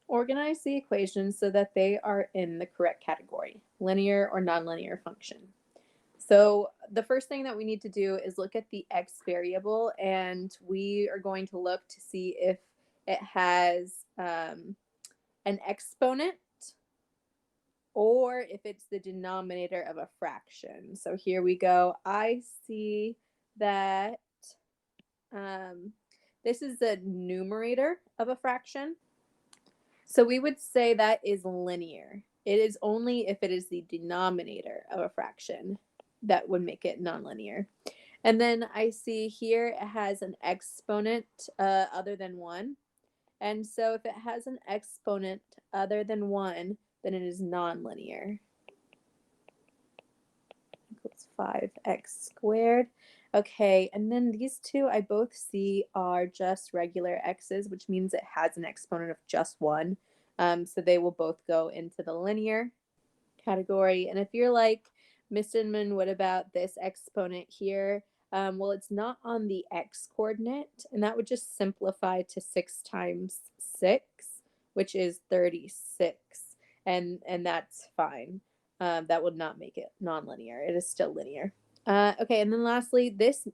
Organize the equations so that they are in the correct category, linear or nonlinear function. So the first thing that we need to do is look at the x variable, and we are going to look to see if it has an exponent or if it's the denominator of a fraction. So here we go. I see that this is the numerator of a fraction. So we would say that is linear. It is only if it is the denominator of a fraction that would make it nonlinear. And then I see here it has an exponent other than 1. And so if it has an exponent other than 1, then it is nonlinear. Equals 5x squared. Okay, and then these two I both see are just regular x's, which means it has an exponent of just 1. So they will both go into the linear category. And if you're like, Miss Inman, what about this exponent here? Well, it's not on the x coordinate, and that would just simplify to 6 times 6, which is 36, and that's fine. That would not make it nonlinear. It is still linear. Okay, and then lastly, this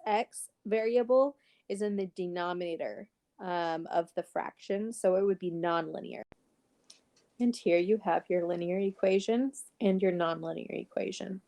x variable is in the denominator of the fraction, so it would be nonlinear. And here you have your linear equations and your nonlinear equation.